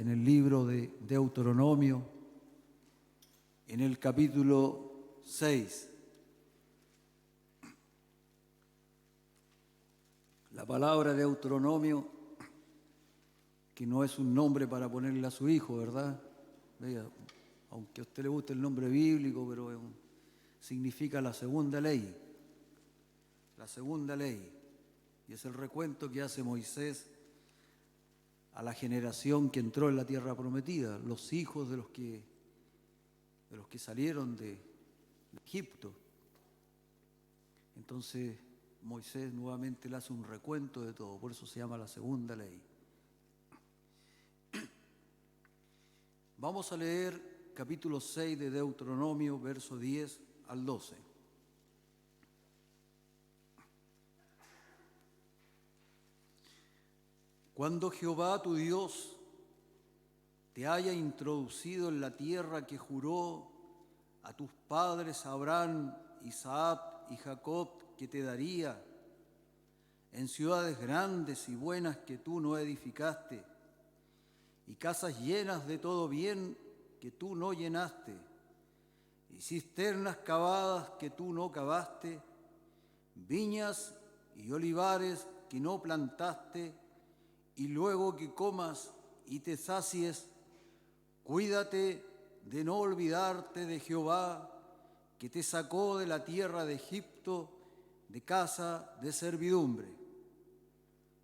en el libro de Deuteronomio, en el capítulo 6. La palabra Deuteronomio, que no es un nombre para ponerle a su hijo, ¿verdad? Vea, aunque a usted le guste el nombre bíblico, pero significa la segunda ley. La segunda ley. Y es el recuento que hace Moisés a la generación que entró en la tierra prometida, los hijos de los que salieron de Egipto. Entonces Moisés nuevamente le hace un recuento de todo, por eso se llama la segunda ley. Vamos a leer capítulo 6 de Deuteronomio, verso 10 al 12. Cuando Jehová tu Dios te haya introducido en la tierra que juró a tus padres Abraham, Isaac y Jacob que te daría, en ciudades grandes y buenas que tú no edificaste, y casas llenas de todo bien que tú no llenaste, y cisternas cavadas que tú no cavaste, viñas y olivares que no plantaste, y luego que comas y te sacies, cuídate de no olvidarte de Jehová, que te sacó de la tierra de Egipto, de casa de servidumbre.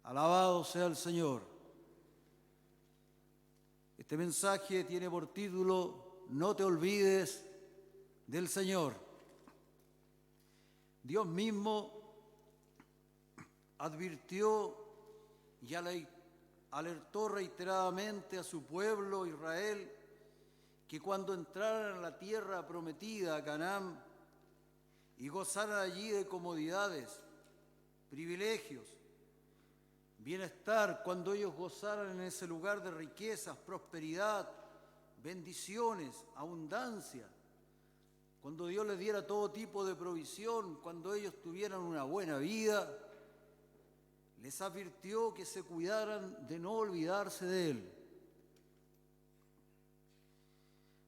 Alabado sea el Señor. Este mensaje tiene por título: no te olvides del Señor. Dios mismo advirtió y alertó reiteradamente a su pueblo Israel que cuando entraran a la tierra prometida, a Canaán, y gozaran allí de comodidades, privilegios, bienestar, cuando ellos gozaran en ese lugar de riquezas, prosperidad, bendiciones, abundancia, cuando Dios les diera todo tipo de provisión, cuando ellos tuvieran una buena vida, les advirtió que se cuidaran de no olvidarse de Él.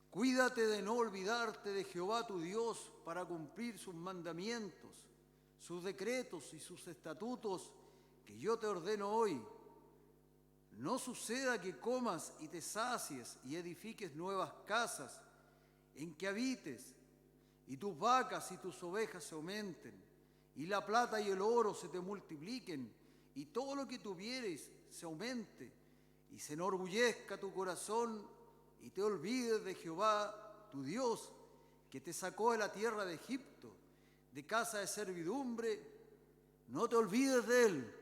Cuídate de no olvidarte de Jehová tu Dios para cumplir sus mandamientos, sus decretos y sus estatutos que yo te ordeno hoy. No suceda que comas y te sacies y edifiques nuevas casas en que habites, y tus vacas y tus ovejas se aumenten, y la plata y el oro se te multipliquen, y todo lo que tuvieres se aumente, y se enorgullezca tu corazón, y te olvides de Jehová, tu Dios, que te sacó de la tierra de Egipto, de casa de servidumbre. No te olvides de Él.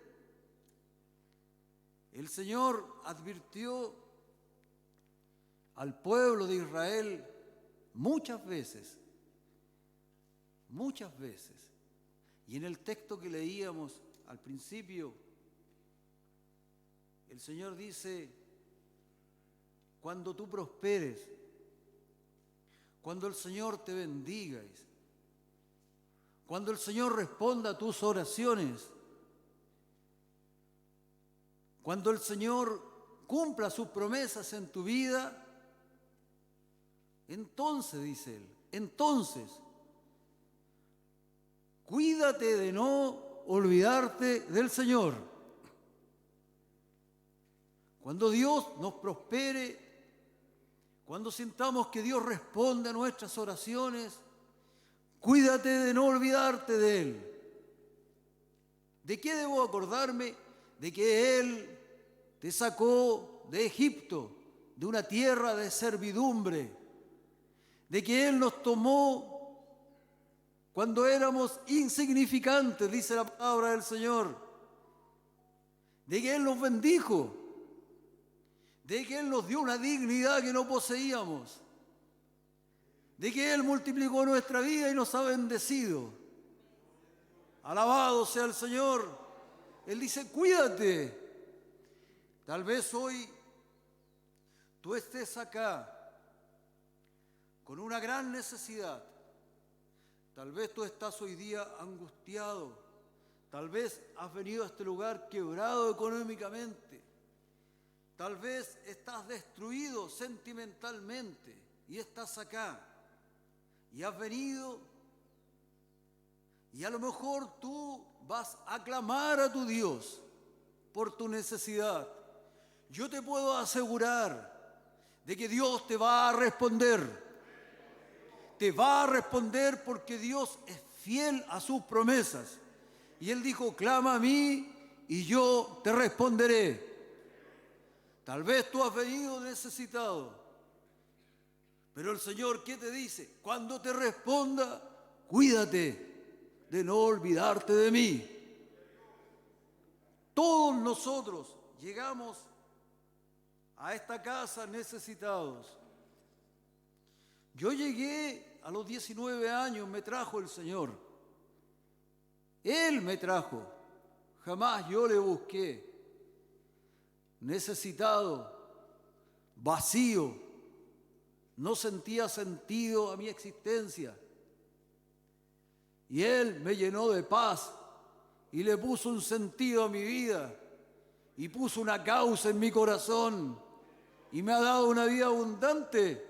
El Señor advirtió al pueblo de Israel muchas veces. Y en el texto que leíamos al principio, el Señor dice: cuando tú prosperes, cuando el Señor te bendiga, cuando el Señor responda a tus oraciones, cuando el Señor cumpla sus promesas en tu vida, entonces, dice Él, entonces, cuídate de no olvidarte del Señor. Cuando Dios nos prospere, cuando sintamos que Dios responde a nuestras oraciones, cuídate de no olvidarte de Él. ¿De qué debo acordarme? De que Él te sacó de Egipto, de una tierra de servidumbre, de que Él nos tomó cuando éramos insignificantes, dice la palabra del Señor, de que Él nos bendijo, de que Él nos dio una dignidad que no poseíamos, de que Él multiplicó nuestra vida y nos ha bendecido. Alabado sea el Señor. Él dice: cuídate. Tal vez hoy tú estés acá con una gran necesidad. Tal vez tú estás hoy día angustiado. Tal vez has venido a este lugar quebrado económicamente. Tal vez estás destruido sentimentalmente y estás acá y has venido y a lo mejor tú vas a clamar a tu Dios por tu necesidad. Yo te puedo asegurar de que Dios te va a responder. Te va a responder porque Dios es fiel a sus promesas. Y Él dijo, clama a mí y yo te responderé. Tal vez tú has venido necesitado, pero el Señor, ¿qué te dice? Cuando te responda, cuídate de no olvidarte de mí. Todos nosotros llegamos a esta casa necesitados. Yo llegué a los 19 años, me trajo el Señor. Él me trajo, jamás yo le busqué. Necesitado, vacío, no sentía sentido a mi existencia. Y Él me llenó de paz y le puso un sentido a mi vida y puso una causa en mi corazón y me ha dado una vida abundante.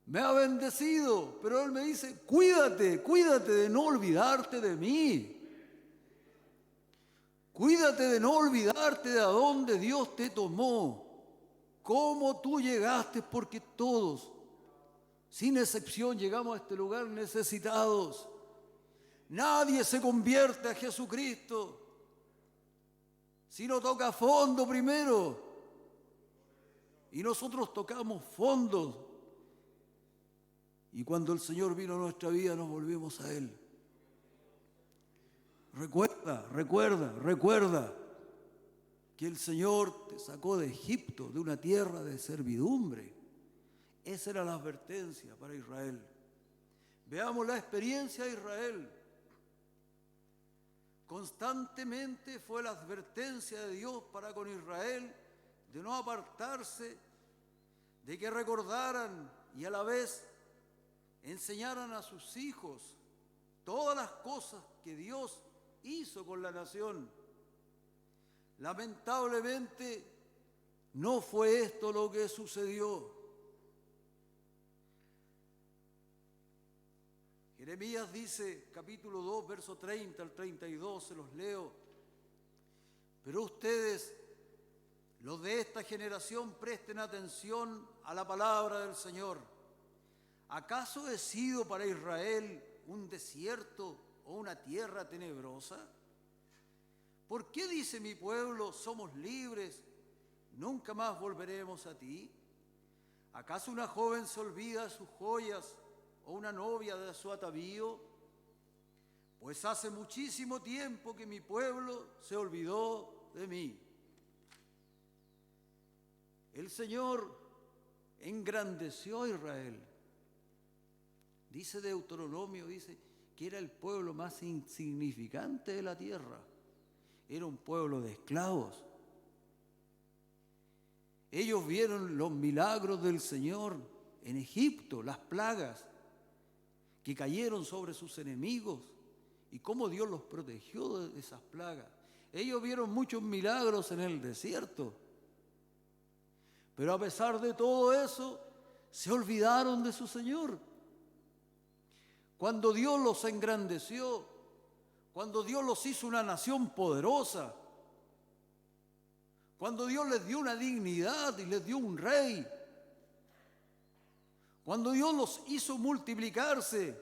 Me ha bendecido, pero Él me dice, cuídate de no olvidarte de mí. Cuídate de no olvidarte de a dónde Dios te tomó, cómo tú llegaste, porque todos, sin excepción, llegamos a este lugar necesitados. Nadie se convierte a Jesucristo si no toca fondo primero. Y nosotros tocamos fondos. Y cuando el Señor vino a nuestra vida, nos volvimos a Él. Recuerda que el Señor te sacó de Egipto, de una tierra de servidumbre. Esa era la advertencia para Israel. Veamos la experiencia de Israel. Constantemente fue la advertencia de Dios para con Israel de no apartarse, de que recordaran y a la vez enseñaran a sus hijos todas las cosas que Dios hizo con la nación. Lamentablemente no fue esto lo que sucedió. Jeremías dice, capítulo 2, verso 30 al 32, se los leo. Pero ustedes, los de esta generación, presten atención a la palabra del Señor. ¿Acaso he sido para Israel un desierto o una tierra tenebrosa? ¿Por qué dice mi pueblo, somos libres, nunca más volveremos a ti? ¿Acaso una joven se olvida de sus joyas o una novia de su atavío? Pues hace muchísimo tiempo que mi pueblo se olvidó de mí. El Señor engrandeció a Israel. Dice Deuteronomio, dice que era el pueblo más insignificante de la tierra. Era un pueblo de esclavos. Ellos vieron los milagros del Señor en Egipto, las plagas que cayeron sobre sus enemigos y cómo Dios los protegió de esas plagas. Ellos vieron muchos milagros en el desierto. Pero a pesar de todo eso, se olvidaron de su Señor. Cuando Dios los engrandeció, cuando Dios los hizo una nación poderosa, cuando Dios les dio una dignidad y les dio un rey, cuando Dios los hizo multiplicarse,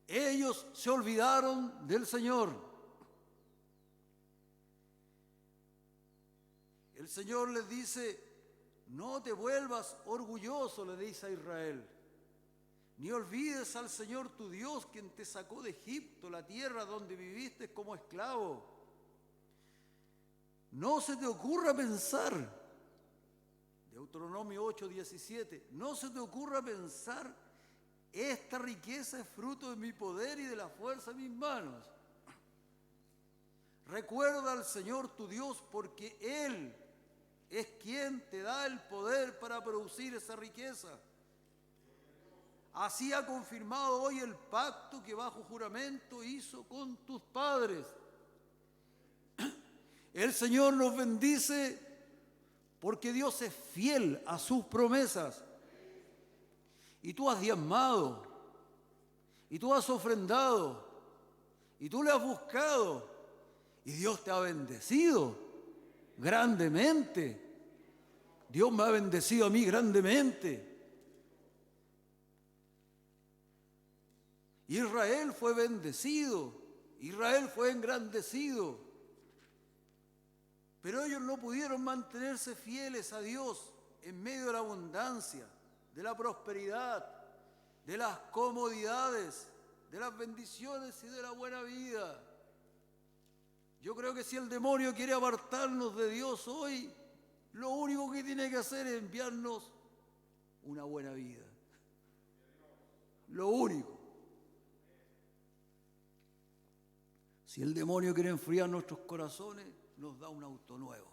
ellos se olvidaron del Señor. El Señor les dice, no te vuelvas orgulloso, le dice a Israel. Ni olvides al Señor tu Dios, quien te sacó de Egipto, la tierra donde viviste como esclavo. No se te ocurra pensar, Deuteronomio 8:17, no se te ocurra pensar, esta riqueza es fruto de mi poder y de la fuerza de mis manos. Recuerda al Señor tu Dios, porque Él es quien te da el poder para producir esa riqueza. Así ha confirmado hoy el pacto que bajo juramento hizo con tus padres. El Señor nos bendice porque Dios es fiel a sus promesas. Y tú has diezmado, y tú has ofrendado, y tú le has buscado, y Dios te ha bendecido grandemente. Dios me ha bendecido a mí grandemente. Israel fue bendecido, Israel fue engrandecido, pero ellos no pudieron mantenerse fieles a Dios en medio de la abundancia, de la prosperidad, de las comodidades, de las bendiciones y de la buena vida. Yo creo que si el demonio quiere apartarnos de Dios hoy, lo único que tiene que hacer es enviarnos una buena vida. Lo único. Si el demonio quiere enfriar nuestros corazones, nos da un auto nuevo.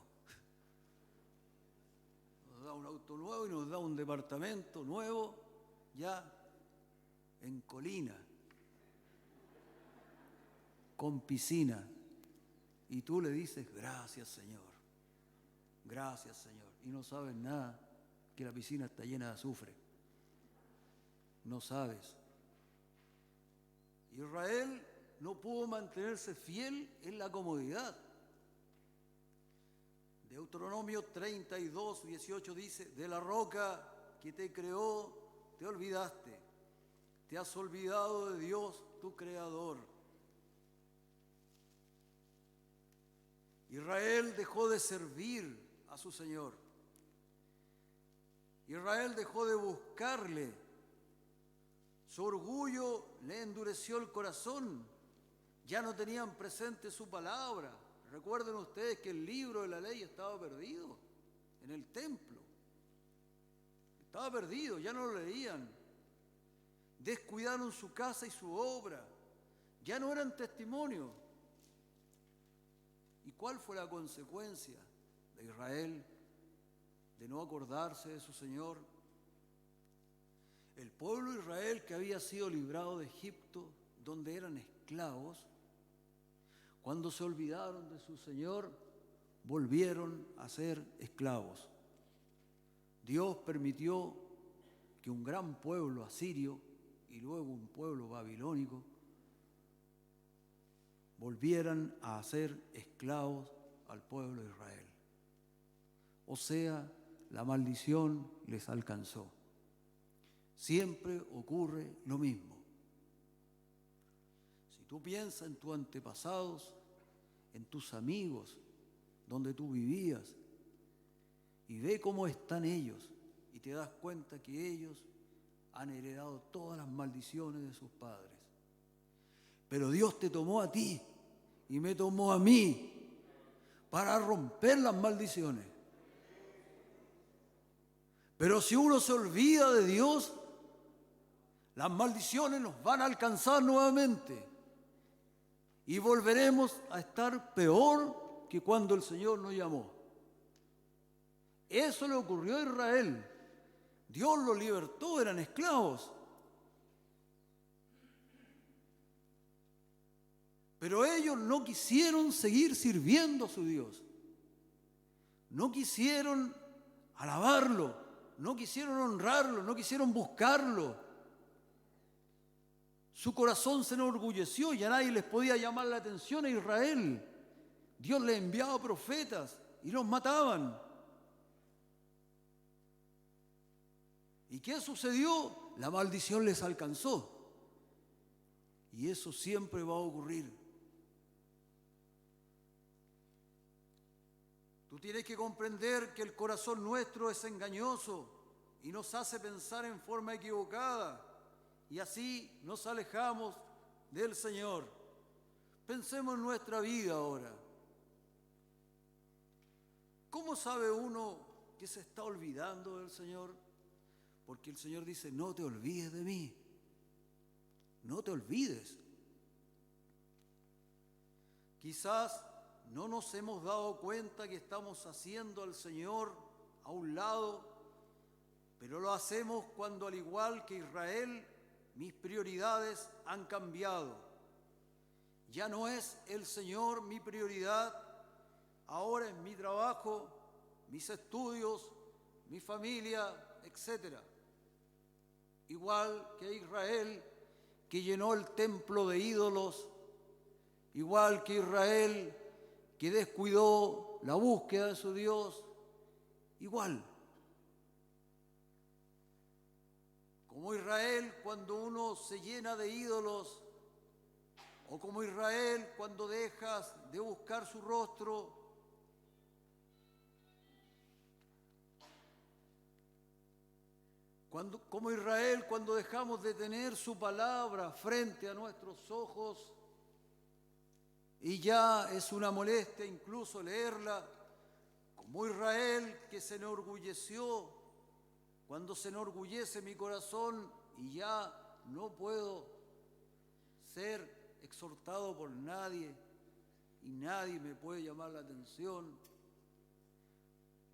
Nos da un auto nuevo y nos da un departamento nuevo ya en Colina, con piscina. Y tú le dices, gracias Señor, gracias Señor. Y no sabes nada, que la piscina está llena de azufre. No sabes. Israel no pudo mantenerse fiel en la comodidad. Deuteronomio 32, 18 dice, de la roca que te creó, te olvidaste. Te has olvidado de Dios, tu Creador. Israel dejó de servir a su Señor. Israel dejó de buscarle. Su orgullo le endureció el corazón. Ya no tenían presente su palabra. Recuerden ustedes que el libro de la ley estaba perdido en el templo. Estaba perdido, ya no lo leían. Descuidaron su casa y su obra. Ya no eran testimonio. ¿Y cuál fue la consecuencia de Israel de no acordarse de su Señor? El pueblo de Israel, que había sido librado de Egipto, donde eran esclavos, cuando se olvidaron de su Señor, volvieron a ser esclavos. Dios permitió que un gran pueblo asirio y luego un pueblo babilónico volvieran a ser esclavos al pueblo de Israel. O sea, la maldición les alcanzó. Siempre ocurre lo mismo. Si tú piensas en tus antepasados, en tus amigos, donde tú vivías, y ve cómo están ellos, y te das cuenta que ellos han heredado todas las maldiciones de sus padres. Pero Dios te tomó a ti y me tomó a mí para romper las maldiciones. Pero si uno se olvida de Dios, las maldiciones nos van a alcanzar nuevamente y volveremos a estar peor que cuando el Señor nos llamó. Eso le ocurrió a Israel. Dios los libertó, eran esclavos. Pero ellos no quisieron seguir sirviendo a su Dios. No quisieron alabarlo, no quisieron honrarlo, no quisieron buscarlo. Su corazón se enorgulleció y a nadie les podía llamar la atención a Israel. Dios les enviaba profetas y los mataban. ¿Y qué sucedió? La maldición les alcanzó. Y eso siempre va a ocurrir. Tú tienes que comprender que el corazón nuestro es engañoso y nos hace pensar en forma equivocada. Y así nos alejamos del Señor. Pensemos en nuestra vida ahora. ¿Cómo sabe uno que se está olvidando del Señor? Porque el Señor dice, no te olvides de mí. No te olvides. Quizás no nos hemos dado cuenta que estamos haciendo al Señor a un lado, pero lo hacemos cuando, al igual que Israel, mis prioridades han cambiado. Ya no es el Señor mi prioridad, ahora en mi trabajo, mis estudios, mi familia, etc. Igual que Israel, que llenó el templo de ídolos, igual que Israel, que descuidó la búsqueda de su Dios, igual. Como Israel cuando uno se llena de ídolos, o como Israel cuando dejas de buscar su rostro, como Israel cuando dejamos de tener su palabra frente a nuestros ojos y ya es una molestia incluso leerla, como Israel que se enorgulleció, cuando se enorgullece mi corazón y ya no puedo ser exhortado por nadie y nadie me puede llamar la atención.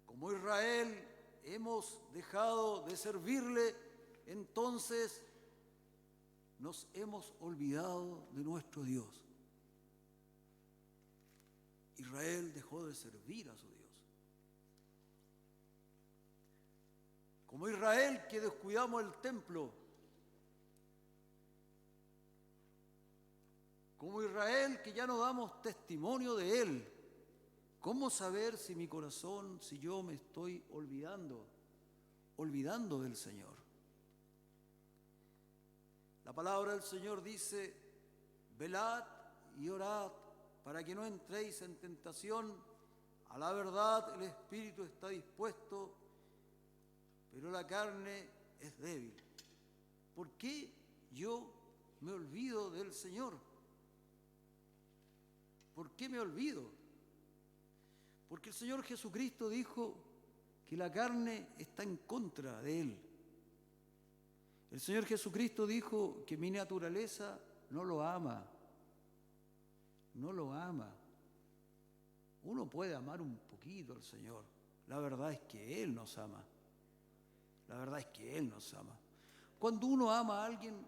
Como Israel hemos dejado de servirle, entonces nos hemos olvidado de nuestro Dios. Israel dejó de servir a su Dios. Como Israel que descuidamos el templo, como Israel que ya no damos testimonio de Él. ¿Cómo saber si mi corazón, si yo me estoy olvidando del Señor? La palabra del Señor dice, velad y orad para que no entréis en tentación. A la verdad el espíritu está dispuesto, pero la carne es débil. ¿Por qué yo me olvido del Señor? ¿Por qué me olvido? Porque el Señor Jesucristo dijo que la carne está en contra de Él. El Señor Jesucristo dijo que mi naturaleza no lo ama. No lo ama. Uno puede amar un poquito al Señor. La verdad es que Él nos ama. La verdad es que Él nos ama. Cuando uno ama a alguien,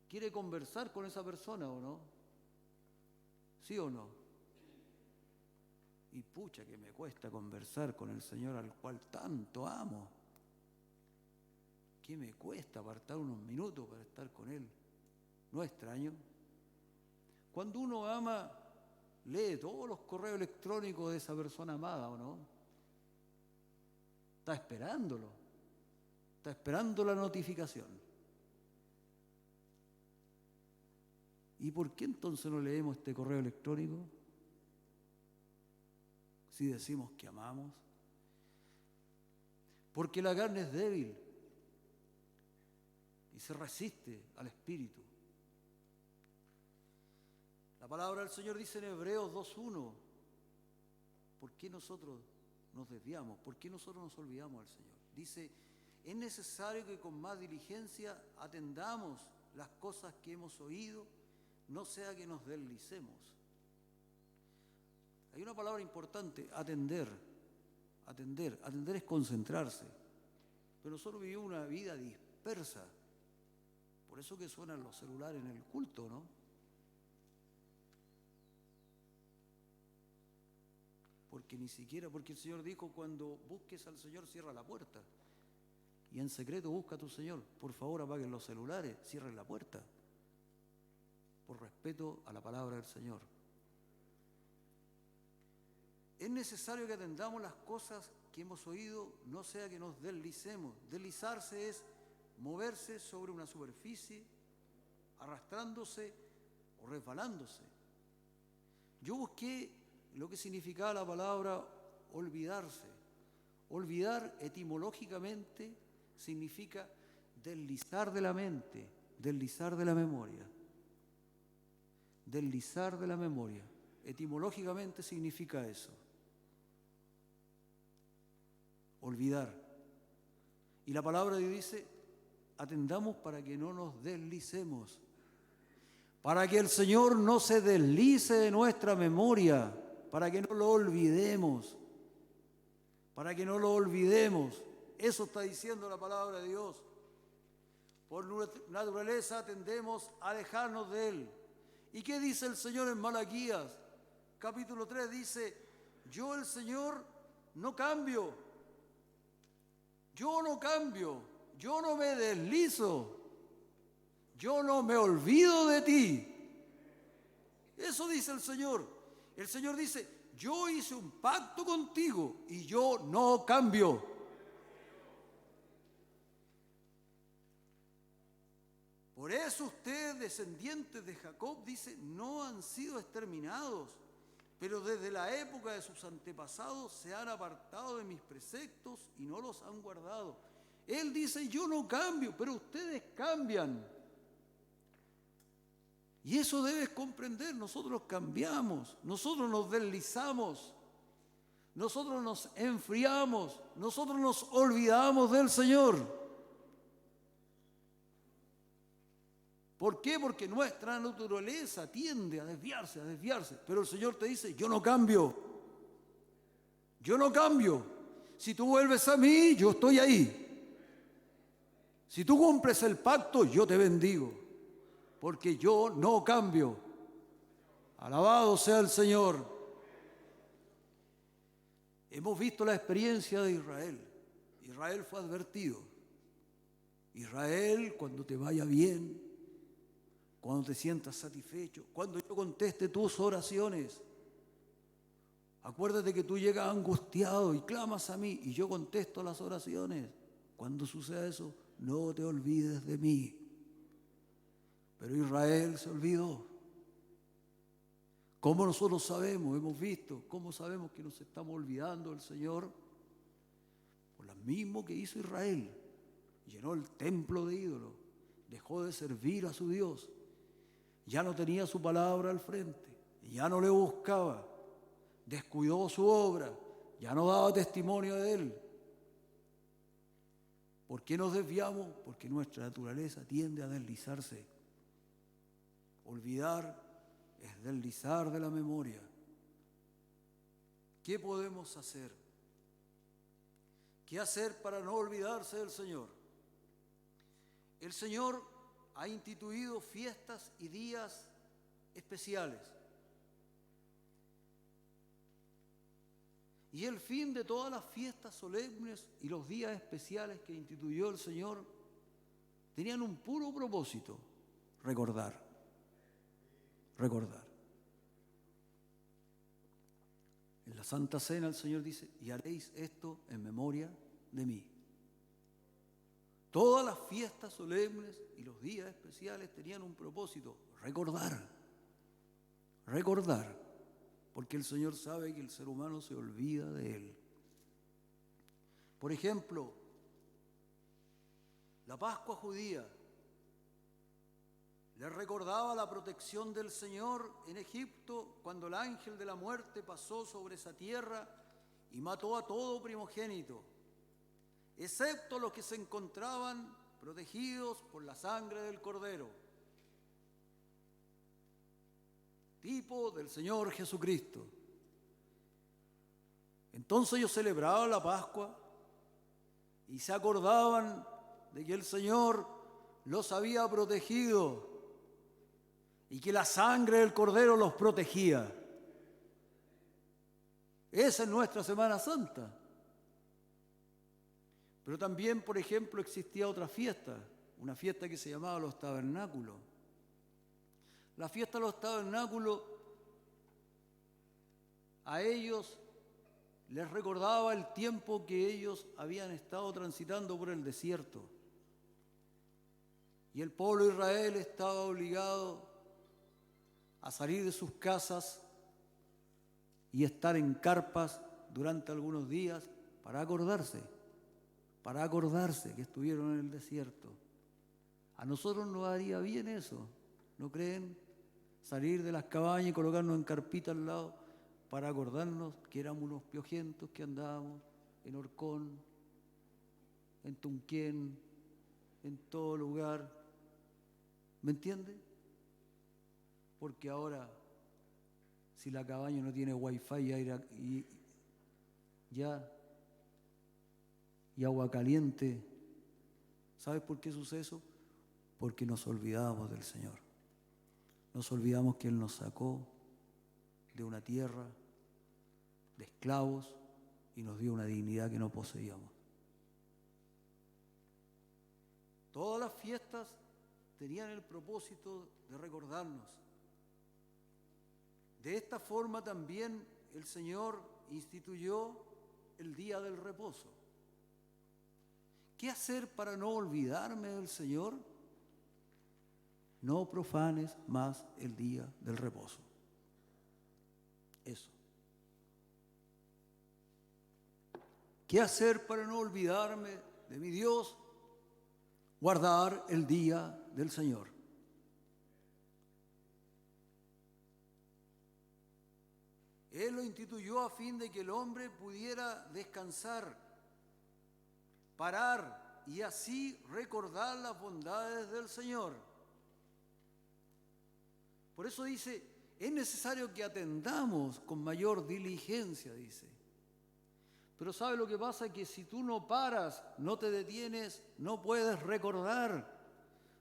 quiere conversar con esa persona, ¿o no? ¿Sí o no? Y pucha que me cuesta conversar con el Señor al cual tanto amo. ¿Qué me cuesta apartar unos minutos para estar con Él? ¿No es extraño? Cuando uno ama, lee todos los correos electrónicos de esa persona amada, ¿o no? Está esperándolo. Está esperando la notificación. ¿Y por qué entonces no leemos este correo electrónico? Si decimos que amamos. Porque la carne es débil y se resiste al Espíritu. La palabra del Señor dice en Hebreos 2:1, ¿por qué nosotros nos desviamos? ¿Por qué nosotros nos olvidamos del Señor? Dice, es necesario que con más diligencia atendamos las cosas que hemos oído, no sea que nos deslicemos. Hay una palabra importante, atender. Atender es concentrarse. Pero nosotros vivimos una vida dispersa. Por eso que suenan los celulares en el culto, ¿no? Porque el Señor dijo, cuando busques al Señor, cierra la puerta. Y en secreto busca a tu Señor. Por favor, apaguen los celulares, cierren la puerta. Por respeto a la palabra del Señor. Es necesario que atendamos las cosas que hemos oído, no sea que nos deslicemos. Deslizarse es moverse sobre una superficie, arrastrándose o resbalándose. Yo busqué lo que significaba la palabra olvidarse. Olvidar etimológicamente significa deslizar de la mente, deslizar de la memoria. Deslizar de la memoria. Etimológicamente significa eso. Olvidar. Y la palabra de Dios dice, atendamos para que no nos deslicemos. Para que el Señor no se deslice de nuestra memoria. Para que no lo olvidemos. Para que no lo olvidemos. Eso está diciendo la palabra de Dios. Por naturaleza tendemos a alejarnos de Él. ¿Y qué dice el Señor en Malaquías? Capítulo 3 dice, Yo, el Señor, no cambio. Yo no cambio. Yo no me deslizo. Yo no me olvido de ti. Eso dice el Señor. El Señor dice, yo hice un pacto contigo y yo no cambio. Por eso ustedes, descendientes de Jacob, dice, no han sido exterminados, pero desde la época de sus antepasados se han apartado de mis preceptos y no los han guardado. Él dice, yo no cambio, pero ustedes cambian. Y eso debes comprender, nosotros cambiamos, nosotros nos deslizamos, nosotros nos enfriamos, nosotros nos olvidamos del Señor. ¿Por qué? Porque nuestra naturaleza tiende a desviarse. Pero el Señor te dice, yo no cambio. Yo no cambio. Si tú vuelves a mí, yo estoy ahí. Si tú cumples el pacto, yo te bendigo. Porque yo no cambio. Alabado sea el Señor. Hemos visto la experiencia de Israel. Israel fue advertido. Israel, cuando te vaya bien, cuando te sientas satisfecho, cuando yo conteste tus oraciones, acuérdate que tú llegas angustiado y clamas a mí y yo contesto las oraciones. Cuando suceda eso, no te olvides de mí. Pero Israel se olvidó. ¿Cómo nosotros sabemos? Hemos visto. ¿Cómo sabemos que nos estamos olvidando del Señor? Por lo mismo que hizo Israel. Llenó el templo de ídolos. Dejó de servir a su Dios. Ya no tenía su palabra al frente, ya no le buscaba, descuidó su obra, ya no daba testimonio de él. ¿Por qué nos desviamos? Porque nuestra naturaleza tiende a deslizarse. Olvidar es deslizar de la memoria. ¿Qué podemos hacer? ¿Qué hacer para no olvidarse del Señor? El Señor ha instituido fiestas y días especiales. Y el fin de todas las fiestas solemnes y los días especiales que instituyó el Señor tenían un puro propósito: recordar. En la Santa Cena el Señor dice, y haréis esto en memoria de mí. Todas las fiestas solemnes y los días especiales tenían un propósito: recordar, porque el Señor sabe que el ser humano se olvida de Él. Por ejemplo, la Pascua judía le recordaba la protección del Señor en Egipto cuando el ángel de la muerte pasó sobre esa tierra y mató a todo primogénito, excepto los que se encontraban protegidos por la sangre del Cordero, tipo del Señor Jesucristo. Entonces ellos celebraban la Pascua y se acordaban de que el Señor los había protegido y que la sangre del Cordero los protegía. Esa es nuestra Semana Santa. Pero también, por ejemplo, existía otra fiesta, una fiesta que se llamaba los tabernáculos. La fiesta de los tabernáculos a ellos les recordaba el tiempo que ellos habían estado transitando por el desierto. Y el pueblo de Israel estaba obligado a salir de sus casas y estar en carpas durante algunos días para acordarse que estuvieron en el desierto. A nosotros nos haría bien eso, ¿no creen? Salir de las cabañas y colocarnos en carpita al lado para acordarnos que éramos unos piojentos que andábamos en Orcón, en Tunquén, en todo lugar. ¿Me entiende? Porque ahora, si la cabaña no tiene wifi y agua caliente, ¿sabes por qué sucede eso? Porque nos olvidamos del Señor. Nos olvidamos que Él nos sacó de una tierra de esclavos y nos dio una dignidad que no poseíamos. Todas las fiestas tenían el propósito de recordarnos. De esta forma también el Señor instituyó el día del reposo. ¿Qué hacer para no olvidarme del Señor? No profanes más el día del reposo. Eso. ¿Qué hacer para no olvidarme de mi Dios? Guardar el día del Señor. Él lo instituyó a fin de que el hombre pudiera descansar, parar y así recordar las bondades del Señor. Por eso dice, es necesario que atendamos con mayor diligencia, dice. Pero ¿sabe lo que pasa? Que si tú no paras, no te detienes, no puedes recordar,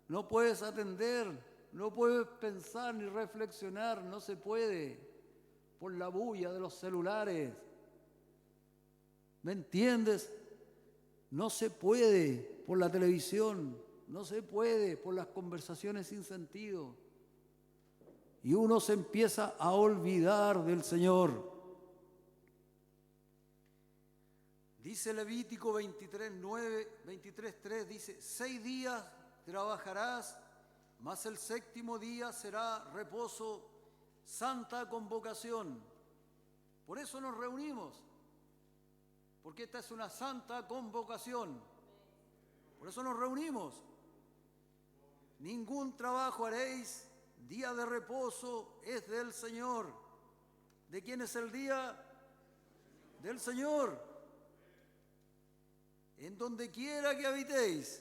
no puedes atender, no puedes pensar ni reflexionar, no se puede por la bulla de los celulares. ¿Me entiendes? No se puede por la televisión, no se puede por las conversaciones sin sentido. Y uno se empieza a olvidar del Señor. Dice Levítico 23:3, dice, 6 días trabajarás, mas el 7º día será reposo, santa convocación. Por eso nos reunimos, porque esta es una santa convocación. Por eso nos reunimos. Ningún trabajo haréis, día de reposo es del Señor. ¿De quién es el día? Del Señor. En donde quiera que habitéis.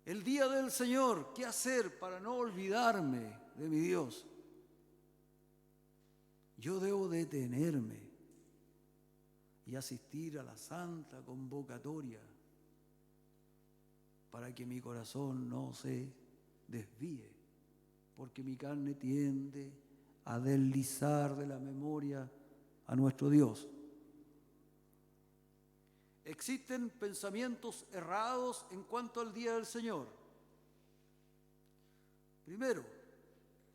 El día del Señor, ¿qué hacer para no olvidarme de mi Dios? Yo debo detenerme y asistir a la santa convocatoria para que mi corazón no se desvíe, porque mi carne tiende a deslizar de la memoria a nuestro Dios. Existen pensamientos errados en cuanto al día del Señor. Primero,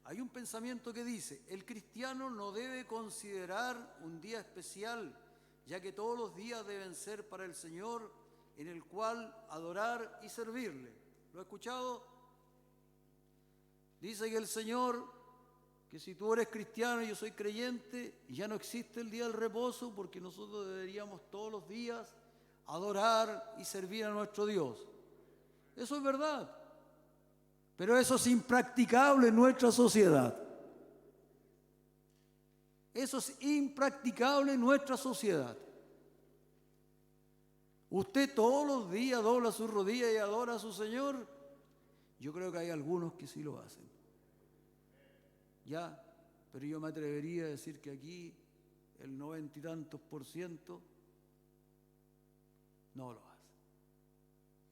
hay un pensamiento que dice, el cristiano no debe considerar un día especial, ya que todos los días deben ser para el Señor, en el cual adorar y servirle. ¿Lo ha escuchado? Dice que el Señor, que si tú eres cristiano y yo soy creyente, ya no existe el día del reposo, porque nosotros deberíamos todos los días adorar y servir a nuestro Dios. Eso es verdad, pero eso es impracticable en nuestra sociedad. Eso es impracticable en nuestra sociedad. Usted todos los días dobla sus rodillas y adora a su Señor. Yo creo que hay algunos que sí lo hacen. Ya, pero yo me atrevería a decir que aquí el 90 y tantos % no lo hace.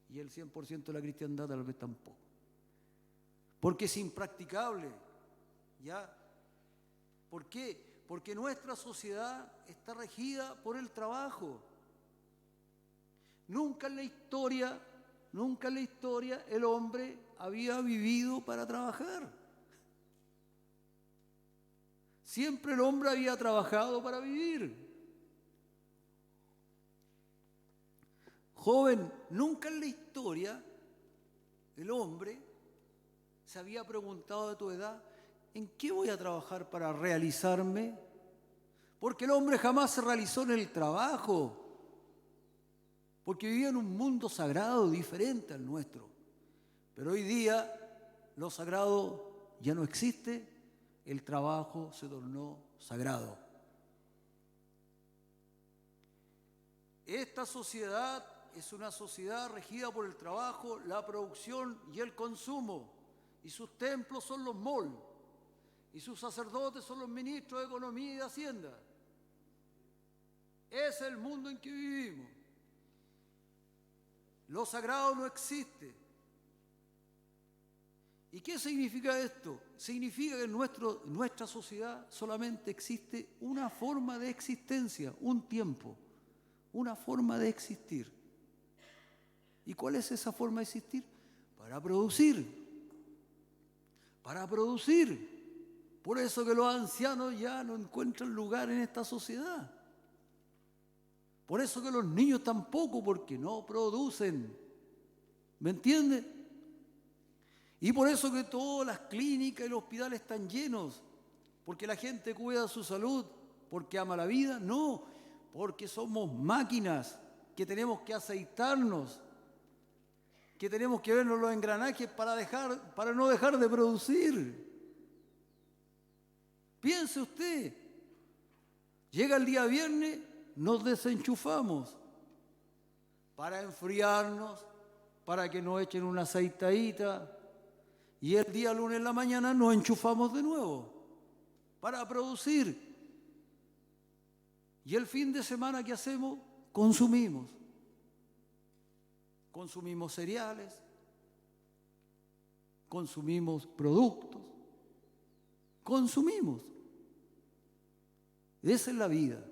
Y el 100% de la cristiandad tal vez tampoco. Porque es impracticable. ¿Ya? ¿Por qué? Porque nuestra sociedad está regida por el trabajo. Nunca en la historia el hombre había vivido para trabajar. Siempre el hombre había trabajado para vivir. Joven, nunca en la historia el hombre se había preguntado de tu edad, ¿en qué voy a trabajar para realizarme? Porque el hombre jamás se realizó en el trabajo, porque vivía en un mundo sagrado diferente al nuestro. Pero hoy día lo sagrado ya no existe, el trabajo se tornó sagrado. Esta sociedad es una sociedad regida por el trabajo, la producción y el consumo. Y sus templos son los malls. Y sus sacerdotes son los ministros de Economía y de Hacienda. Es el mundo en que vivimos. Lo sagrado no existe. ¿Y qué significa esto? Significa que en nuestra sociedad solamente existe una forma de existencia, un tiempo, una forma de existir. ¿Y cuál es esa forma de existir? Para producir. Para producir. Por eso que los ancianos ya no encuentran lugar en esta sociedad. Por eso que los niños tampoco, porque no producen. ¿Me entiende? Y por eso que todas las clínicas y los hospitales están llenos, porque la gente cuida su salud, porque ama la vida, no, porque somos máquinas que tenemos que aceitarnos, que tenemos que vernos los engranajes para no dejar de producir. Piense usted, llega el día viernes, nos desenchufamos para enfriarnos, para que nos echen una aceitadita. Y el día lunes en la mañana nos enchufamos de nuevo para producir. Y el fin de semana, ¿qué hacemos? Consumimos. Consumimos cereales, consumimos productos, consumimos. Esa es la vida.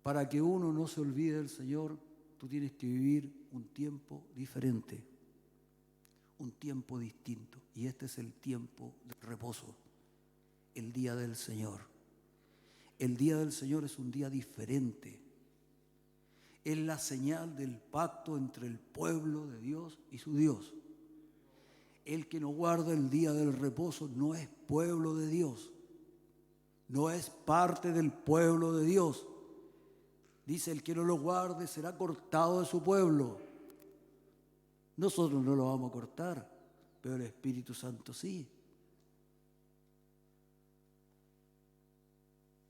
Para que uno no se olvide del Señor, tú tienes que vivir un tiempo diferente. Un tiempo distinto, y este es el tiempo de reposo, el día del Señor. El día del Señor es un día diferente. Es la señal del pacto entre el pueblo de Dios y su Dios. El que no guarda el día del reposo no es pueblo de Dios, no es parte del pueblo de Dios. Dice, el que no lo guarde será cortado de su pueblo. Nosotros no lo vamos a cortar, pero el Espíritu Santo sí.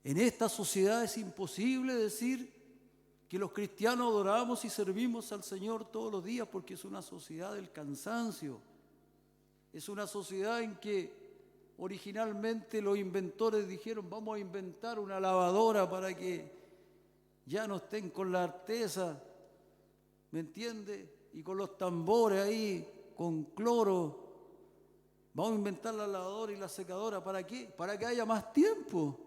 En esta sociedad es imposible decir que los cristianos adoramos y servimos al Señor todos los días, porque es una sociedad del cansancio. Es una sociedad en que originalmente los inventores dijeron, vamos a inventar una lavadora para que ya no estén con la artesa, ¿me entiende? Y con los tambores ahí, con cloro. Vamos a inventar la lavadora y la secadora. ¿Para qué? Para que haya más tiempo.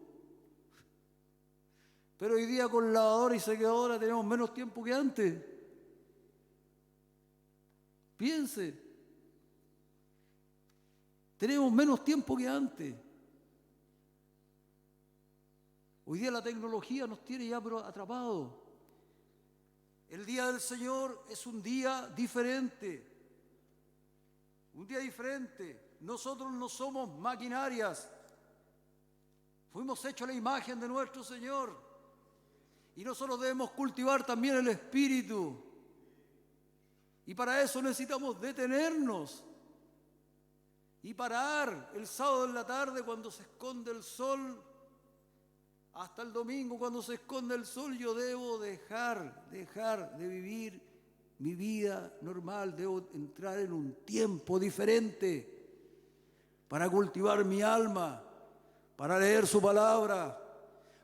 Pero hoy día con lavadora y secadora tenemos menos tiempo que antes. Piense. Tenemos menos tiempo que antes. Hoy día la tecnología nos tiene ya atrapados. El día del Señor es un día diferente. Un día diferente. Nosotros no somos maquinarias. Fuimos hechos a la imagen de nuestro Señor. Y nosotros debemos cultivar también el Espíritu. Y para eso necesitamos detenernos y parar el sábado en la tarde cuando se esconde el sol. Hasta el domingo cuando se esconde el sol, yo debo dejar de vivir mi vida normal. Debo entrar en un tiempo diferente para cultivar mi alma, para leer su palabra,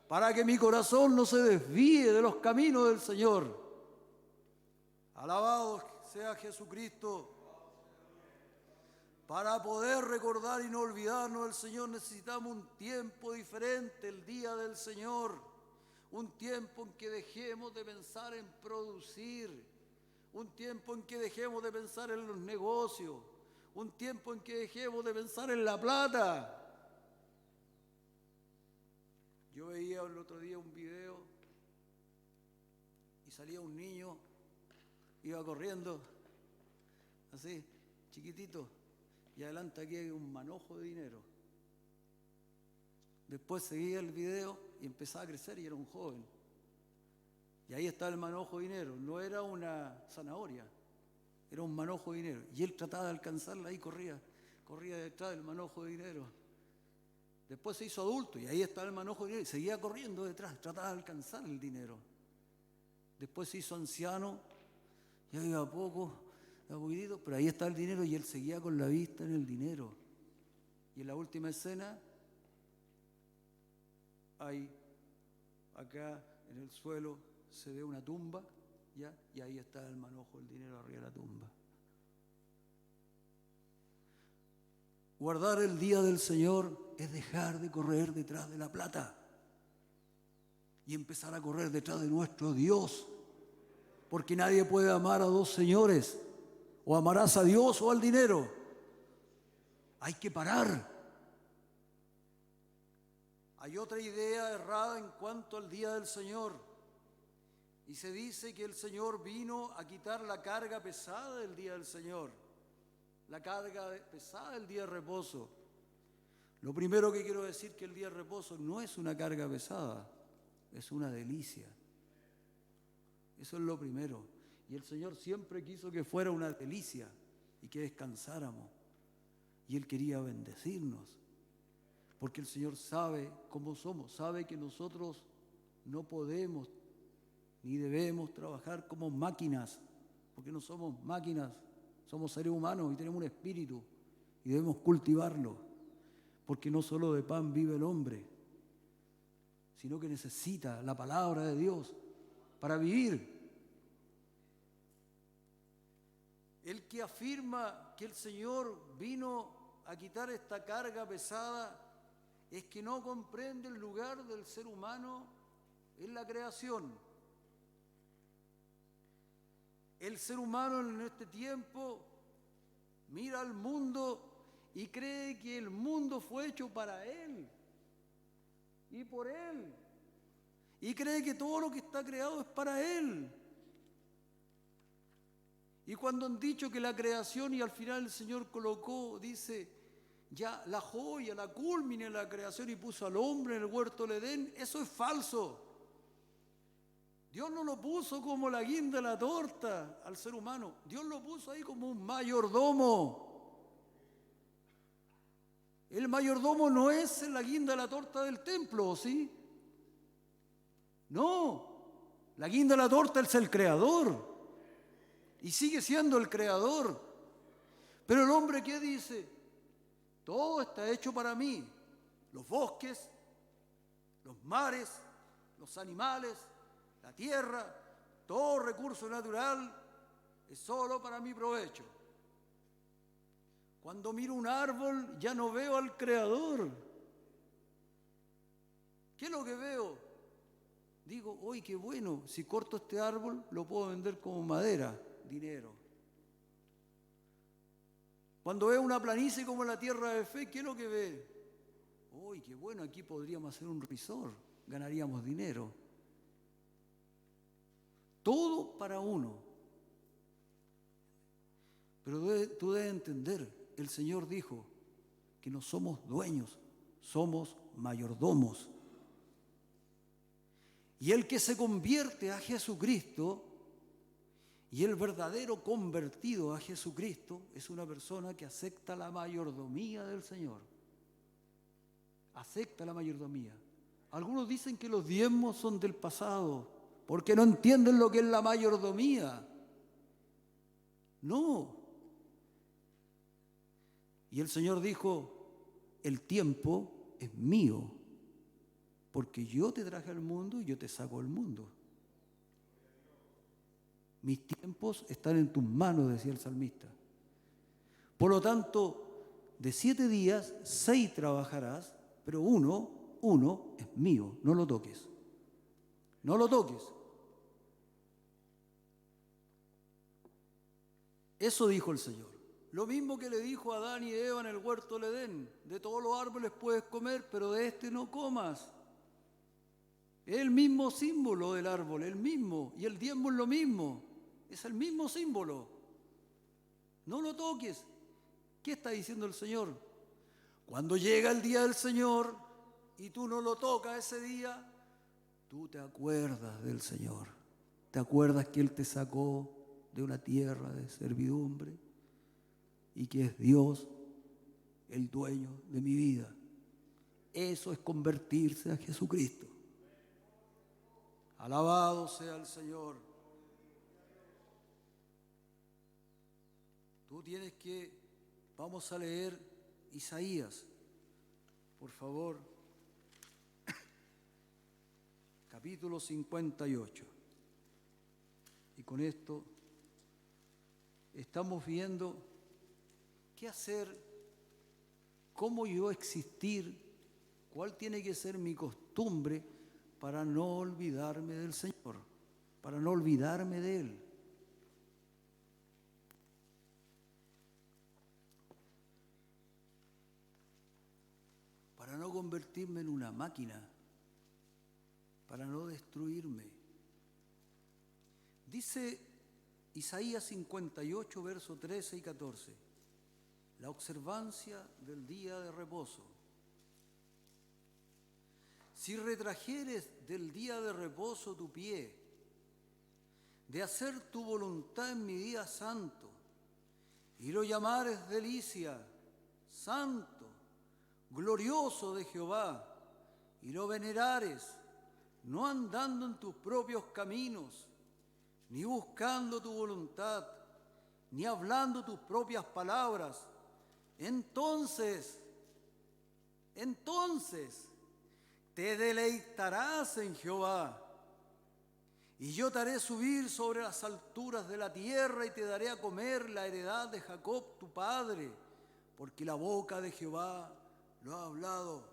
para que mi corazón no se desvíe de los caminos del Señor. Alabado sea Jesucristo. Para poder recordar y no olvidarnos del Señor necesitamos un tiempo diferente, el día del Señor. Un tiempo en que dejemos de pensar en producir. Un tiempo en que dejemos de pensar en los negocios. Un tiempo en que dejemos de pensar en la plata. Yo veía el otro día un video y salía un niño, iba corriendo, así, chiquitito. Y adelante aquí hay un manojo de dinero. Después seguía el video y empezaba a crecer y era un joven. Y ahí estaba el manojo de dinero. No era una zanahoria, era un manojo de dinero. Y él trataba de alcanzarla y corría detrás del manojo de dinero. Después se hizo adulto y ahí estaba el manojo de dinero y seguía corriendo detrás, trataba de alcanzar el dinero. Después se hizo anciano, ya iba poquito, pero ahí está el dinero y él seguía con la vista en el dinero. Y en la última escena, acá en el suelo se ve una tumba, ¿ya? Y ahí está el manojo del dinero arriba de la tumba. Guardar el día del Señor es dejar de correr detrás de la plata y empezar a correr detrás de nuestro Dios, porque nadie puede amar a dos señores, o amarás a Dios o al dinero. Hay que parar. Hay otra idea errada en cuanto al día del Señor, y se dice que el Señor vino a quitar la carga pesada del día del Señor, la carga pesada del día de reposo. Lo primero que quiero decir es que el día de reposo no es una carga pesada, es una delicia. Eso es lo primero. Y el Señor siempre quiso que fuera una delicia y que descansáramos. Y Él quería bendecirnos, porque el Señor sabe cómo somos, sabe que nosotros no podemos ni debemos trabajar como máquinas, porque no somos máquinas, somos seres humanos y tenemos un espíritu y debemos cultivarlo, porque no solo de pan vive el hombre, sino que necesita la palabra de Dios para vivir. El que afirma que el Señor vino a quitar esta carga pesada es que no comprende el lugar del ser humano en la creación. El ser humano en este tiempo mira al mundo y cree que el mundo fue hecho para él y por él, y cree que todo lo que está creado es para él. Y cuando han dicho que la creación, y al final el Señor colocó, dice, ya la joya, la culmine de la creación, y puso al hombre en el huerto del Edén, eso es falso. Dios no lo puso como la guinda de la torta al ser humano. Dios lo puso ahí como un mayordomo. El mayordomo no es la guinda de la torta del templo, ¿sí? No, la guinda de la torta es el creador. Y sigue siendo el creador. Pero el hombre, ¿qué dice? Todo está hecho para mí. Los bosques, los mares, los animales, la tierra, todo recurso natural es solo para mi provecho. Cuando miro un árbol ya no veo al creador. ¿Qué es lo que veo? Digo, uy, qué bueno, si corto este árbol lo puedo vender como madera, dinero. Cuando veo una planicie como la tierra de fe, ¿qué es lo que ve? Uy, qué bueno, aquí podríamos hacer un resort, ganaríamos dinero. Todo para uno. Pero tú debes entender, el Señor dijo que no somos dueños, somos mayordomos. Y el que se convierte a Jesucristo, y el verdadero convertido a Jesucristo, es una persona que acepta la mayordomía del Señor. Acepta la mayordomía. Algunos dicen que los diezmos son del pasado, porque no entienden lo que es la mayordomía. No. Y el Señor dijo, el tiempo es mío, porque yo te traje al mundo y yo te saco del mundo. Mis tiempos están en tus manos, decía el salmista. Por lo tanto, de 7 días, 6 trabajarás, pero uno es mío, no lo toques. No lo toques. Eso dijo el Señor. Lo mismo que le dijo a Adán y Eva en el huerto del Edén. De todos los árboles puedes comer, pero de este no comas. Es el mismo símbolo del árbol, el mismo. Y el diezmo es lo mismo. Es el mismo símbolo. No lo toques. ¿Qué está diciendo el Señor? Cuando llega el día del Señor y tú no lo tocas ese día, tú te acuerdas del Señor. Te acuerdas que Él te sacó de una tierra de servidumbre y que es Dios el dueño de mi vida. Eso es convertirse a Jesucristo. Alabado sea el Señor. Tú tienes que, vamos a leer Isaías, por favor, capítulo 58. Y con esto estamos viendo qué hacer cómo yo existir, cuál tiene que ser mi costumbre para no olvidarme del Señor, para no olvidarme de Él. Para no convertirme en una máquina, para no destruirme. Dice Isaías 58, versos 13 y 14, la observancia del día de reposo. Si retrajeres del día de reposo tu pie, de hacer tu voluntad en mi día santo, y lo llamares delicia, santo, glorioso de Jehová, y lo venerares, no andando en tus propios caminos, ni buscando tu voluntad, ni hablando tus propias palabras, entonces te deleitarás en Jehová, y yo te haré subir sobre las alturas de la tierra y te daré a comer la heredad de Jacob tu padre, porque la boca de Jehová lo ha hablado.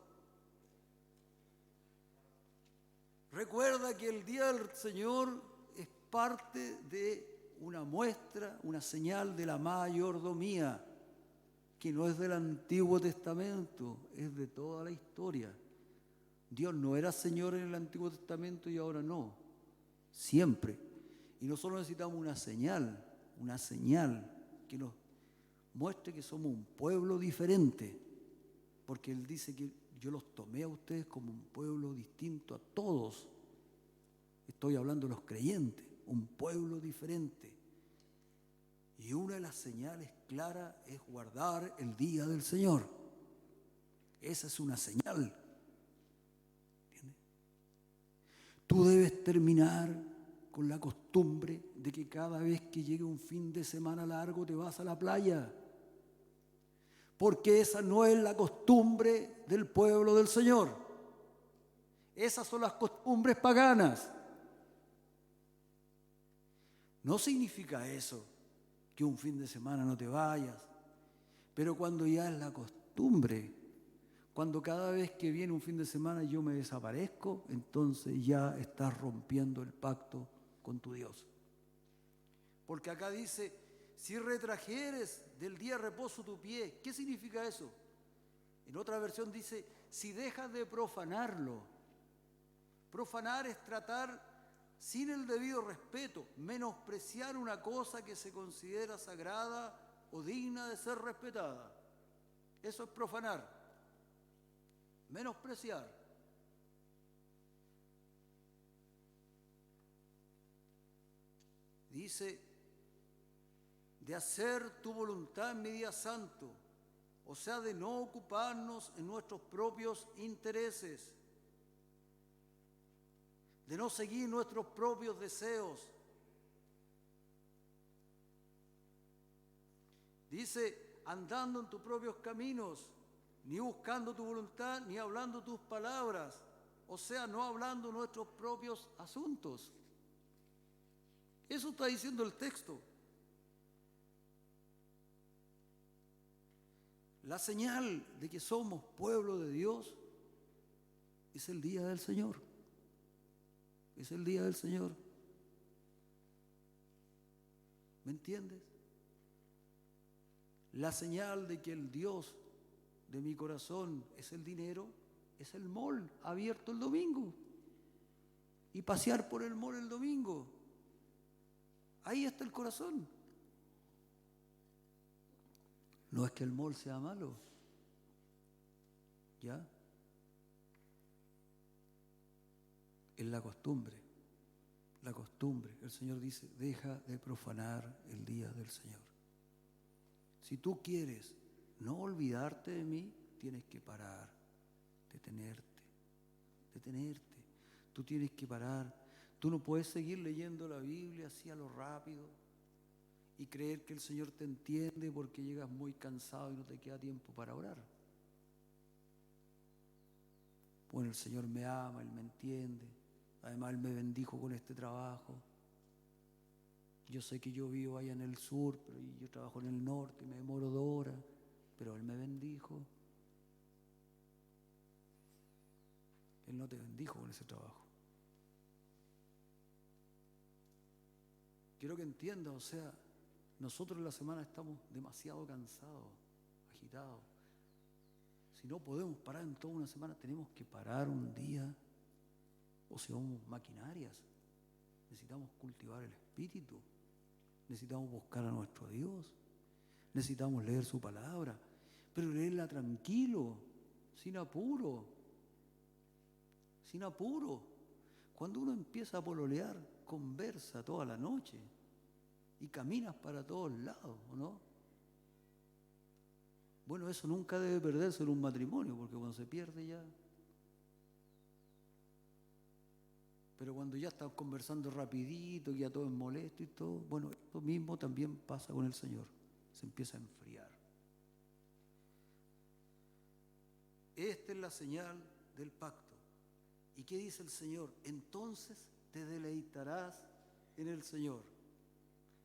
Recuerda que el día del Señor es parte de una muestra, una señal de la mayordomía, que no es del Antiguo Testamento, es de toda la historia. Dios no era Señor en el Antiguo Testamento y ahora no, siempre. Y nosotros necesitamos una señal que nos muestre que somos un pueblo diferente, porque Él dice que yo los tomé a ustedes como un pueblo distinto a todos. Estoy hablando de los creyentes, un pueblo diferente. Y una de las señales claras es guardar el día del Señor. Esa es una señal. ¿Entiendes? Tú debes terminar con la costumbre de que cada vez que llegue un fin de semana largo te vas a la playa. Porque esa no es la costumbre del pueblo del Señor. Esas son las costumbres paganas. No significa eso que un fin de semana no te vayas, pero cuando ya es la costumbre, cuando cada vez que viene un fin de semana yo me desaparezco, entonces ya estás rompiendo el pacto con tu Dios. Porque acá dice, si retrajeres del día de reposo tu pie, ¿qué significa eso? En otra versión dice, si dejas de profanarlo. Profanar es tratar sin el debido respeto, menospreciar una cosa que se considera sagrada o digna de ser respetada. Eso es profanar, menospreciar. Dice, de hacer tu voluntad en mi día santo, o sea, de no ocuparnos en nuestros propios intereses, de no seguir nuestros propios deseos. Dice, andando en tus propios caminos, ni buscando tu voluntad, ni hablando tus palabras, o sea, no hablando nuestros propios asuntos. Eso está diciendo el texto. La señal de que somos pueblo de Dios es el día del Señor. Es el día del Señor. ¿Me entiendes? La señal de que el Dios de mi corazón es el dinero, es el mall abierto el domingo. Y pasear por el mall el domingo. Ahí está el corazón. No es que el mall sea malo. ¿Ya? Es la costumbre. La costumbre. El Señor dice, deja de profanar el día del Señor. Si tú quieres no olvidarte de mí, tienes que parar, detenerte. Tú tienes que parar. Tú no puedes seguir leyendo la Biblia así a lo rápido y creer que el Señor te entiende porque llegas muy cansado y no te queda tiempo para orar. Bueno, el Señor me ama, Él me entiende. Además, Él me bendijo con este trabajo. Yo sé que yo vivo allá en el sur, pero yo trabajo en el norte y me demoro 2 horas, pero Él me bendijo. Él no te bendijo con ese trabajo. Quiero que entiendas, o sea, nosotros en la semana estamos demasiado cansados, agitados. Si no podemos parar en toda una semana, tenemos que parar un día. O si somos maquinarias, necesitamos cultivar el espíritu, necesitamos buscar a nuestro Dios, necesitamos leer su palabra, pero leerla tranquilo, sin apuro. Sin apuro. Cuando uno empieza a pololear, conversa toda la noche y caminas para todos lados, ¿o no? Bueno, eso nunca debe perderse en un matrimonio, porque cuando se pierde ya... Pero cuando ya estás conversando rapidito, ya todo es molesto y todo, bueno, lo mismo también pasa con el Señor. Se empieza a enfriar. Esta es la señal del pacto. ¿Y qué dice el Señor? Entonces te deleitarás en el Señor.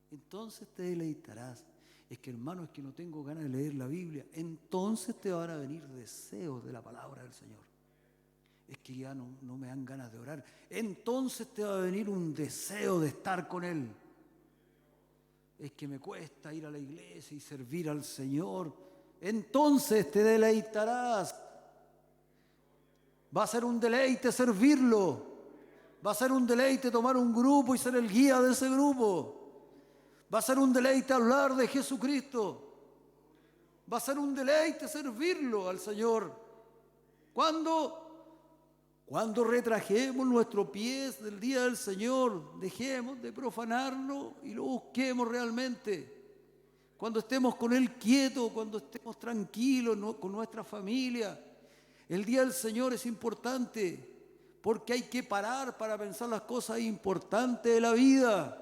Entonces te deleitarás. Es que, hermano, es que no tengo ganas de leer la Biblia. Entonces te van a venir deseos de la palabra del Señor. Es que ya no me dan ganas de orar. Entonces te va a venir un deseo de estar con Él. Es que me cuesta ir a la iglesia y servir al Señor. Entonces te deleitarás. Va a ser un deleite servirlo. Va a ser un deleite tomar un grupo y ser el guía de ese grupo. Va a ser un deleite hablar de Jesucristo. Va a ser un deleite servirlo al Señor. ¿Cuándo? Cuando retrajemos nuestros pies del día del Señor, dejemos de profanarlo y lo busquemos realmente. Cuando estemos con Él quieto, cuando estemos tranquilos, ¿no?, con nuestra familia. El día del Señor es importante porque hay que parar para pensar las cosas importantes de la vida.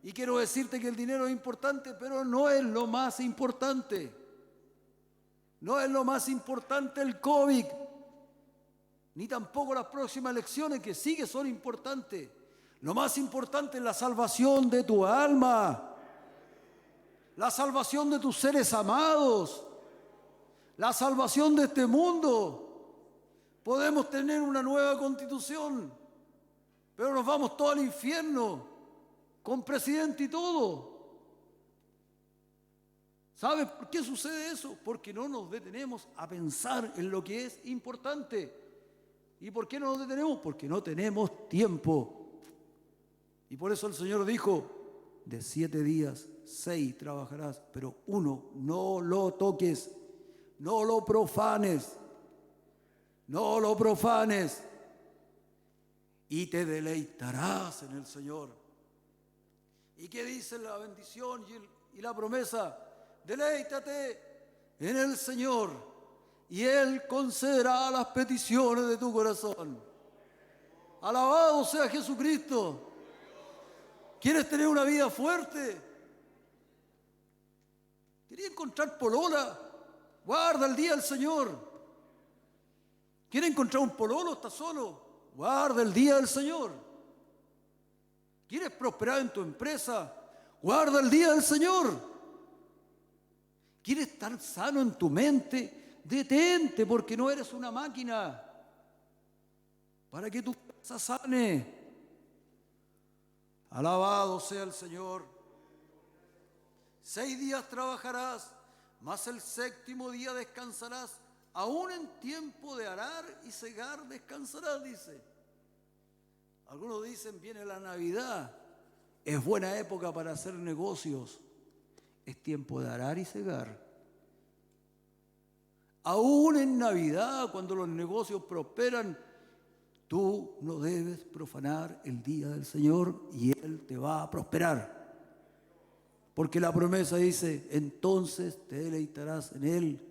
Y quiero decirte que el dinero es importante, pero no es lo más importante. No es lo más importante el COVID, ni tampoco las próximas elecciones, que sí que son importantes. Lo más importante es la salvación de tu alma, la salvación de tus seres amados, la salvación de este mundo. Podemos tener una nueva constitución, pero nos vamos todos al infierno, con presidente y todo. ¿Sabes por qué sucede eso? Porque no nos detenemos a pensar en lo que es importante. ¿Y por qué no nos detenemos? Porque no tenemos tiempo. Y por eso el Señor dijo, de 7 días, 6 trabajarás, pero 1 no lo toques, no lo profanes, no lo profanes, y te deleitarás en el Señor. ¿Y qué dice la bendición y la promesa? Deleítate en el Señor y Él concederá las peticiones de tu corazón. Alabado sea Jesucristo. ¿Quieres tener una vida fuerte? ¿Quieres encontrar polola? Guarda el día del Señor. ¿Quieres encontrar un pololo? ¿Estás solo? Guarda el día del Señor. ¿Quieres prosperar en tu empresa? Guarda el día del Señor. ¿Quieres estar sano en tu mente? Detente, porque no eres una máquina. Para que tu casa sane. Alabado sea el Señor. 6 días trabajarás, mas el 7º día descansarás. Aún en tiempo de arar y segar descansarás, dice. Algunos dicen, viene la Navidad, es buena época para hacer negocios. Es tiempo de arar y segar. Aún en Navidad, cuando los negocios prosperan, tú no debes profanar el día del Señor y Él te va a prosperar. Porque la promesa dice, entonces te deleitarás en Él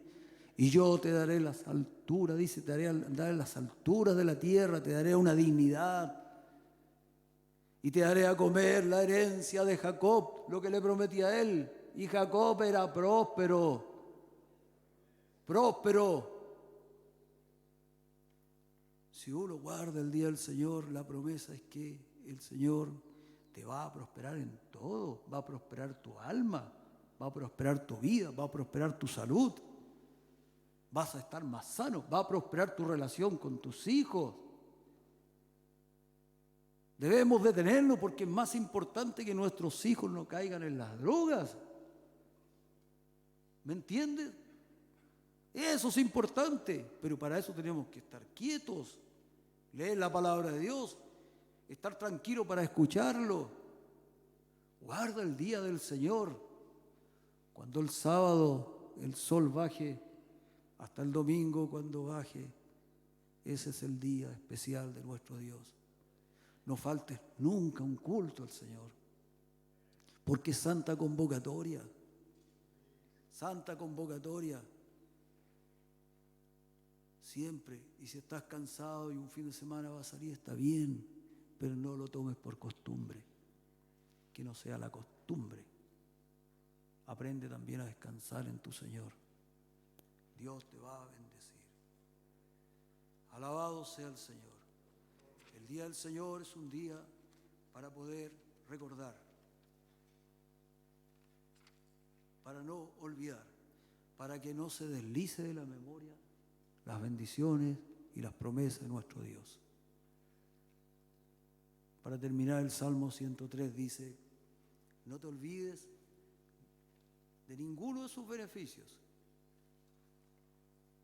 y yo te daré las alturas, dice, te daré andar en las alturas de la tierra, te daré una dignidad. Y te daré a comer la herencia de Jacob, lo que le prometí a él. Y Jacob era próspero. Próspero. Si uno guarda el día del Señor, la promesa es que el Señor te va a prosperar en todo. Va a prosperar tu alma, va a prosperar tu vida, va a prosperar tu salud. Vas a estar más sano, va a prosperar tu relación con tus hijos. Debemos detenernos porque es más importante que nuestros hijos no caigan en las drogas. ¿Me entiendes? Eso es importante, pero para eso tenemos que estar quietos, leer la palabra de Dios, estar tranquilo para escucharlo. Guarda el día del Señor. Cuando el sábado el sol baje, hasta el domingo cuando baje, ese es el día especial de nuestro Dios. No faltes nunca un culto al Señor, porque es santa convocatoria. Santa convocatoria. Siempre. Y si estás cansado y un fin de semana va a salir, está bien, pero no lo tomes por costumbre. Que no sea la costumbre. Aprende también a descansar en tu Señor. Dios te va a bendecir. Alabado sea el Señor. El día del Señor es un día para poder recordar, para no olvidar, para que no se deslice de la memoria las bendiciones y las promesas de nuestro Dios. Para terminar, el Salmo 103 dice: no te olvides de ninguno de sus beneficios.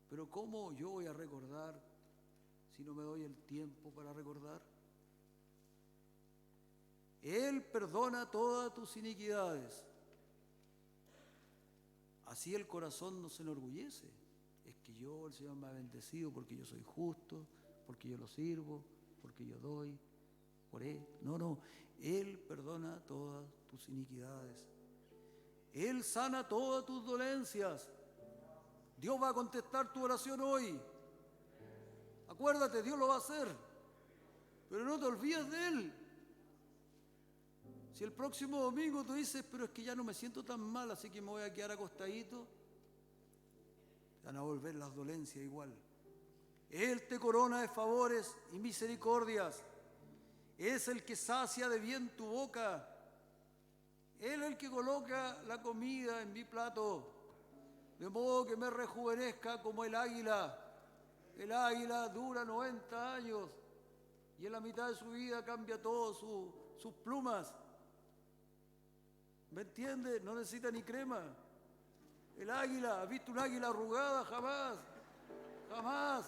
Pero ¿cómo yo voy a recordar si no me doy el tiempo para recordar? Él perdona todas tus iniquidades. Así el corazón no se enorgullece. Es que el Señor me ha bendecido porque yo soy justo, porque yo lo sirvo, porque yo doy, por Él. No. Él perdona todas tus iniquidades. Él sana todas tus dolencias. Dios va a contestar tu oración hoy. Acuérdate, Dios lo va a hacer. Pero no te olvides de Él. Si el próximo domingo tú dices, pero es que ya no me siento tan mal, así que me voy a quedar acostadito, te van a volver las dolencias igual. Él te corona de favores y misericordias. Es el que sacia de bien tu boca. Él es el que coloca la comida en mi plato, de modo que me rejuvenezca como el águila. El águila dura 90 años y en la mitad de su vida cambia todo sus plumas. ¿Me entiendes? No necesita ni crema. El águila, ¿has visto un águila arrugada? Jamás. Jamás.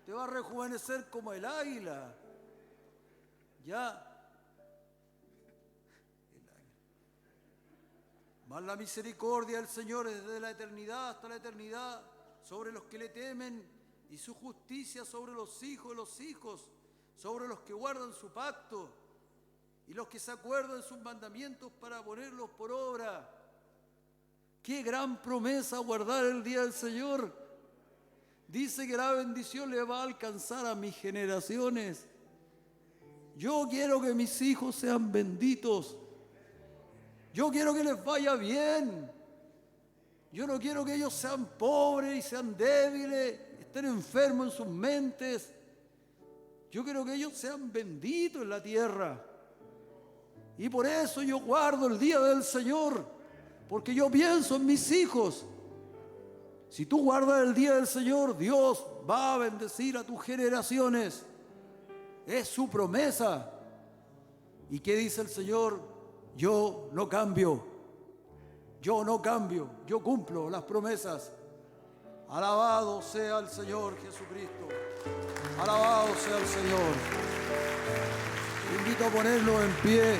Te va a rejuvenecer como el águila. Ya. Mas la misericordia del Señor es desde la eternidad hasta la eternidad sobre los que le temen, y su justicia sobre los hijos de los hijos, sobre los que guardan su pacto y los que se acuerdan de sus mandamientos para ponerlos por obra. ¡Qué gran promesa guardar el día del Señor! Dice que la bendición le va a alcanzar a mis generaciones. Yo quiero que mis hijos sean benditos. Yo quiero que les vaya bien. Yo no quiero que ellos sean pobres y sean débiles, estén enfermos en sus mentes. Yo quiero que ellos sean benditos en la tierra. Y por eso yo guardo el día del Señor, porque yo pienso en mis hijos. Si tú guardas el día del Señor, Dios va a bendecir a tus generaciones. Es su promesa. ¿Y qué dice el Señor? Yo no cambio. Yo no cambio. Yo cumplo las promesas. Alabado sea el Señor Jesucristo. Alabado sea el Señor. Te invito a ponerlo en pie.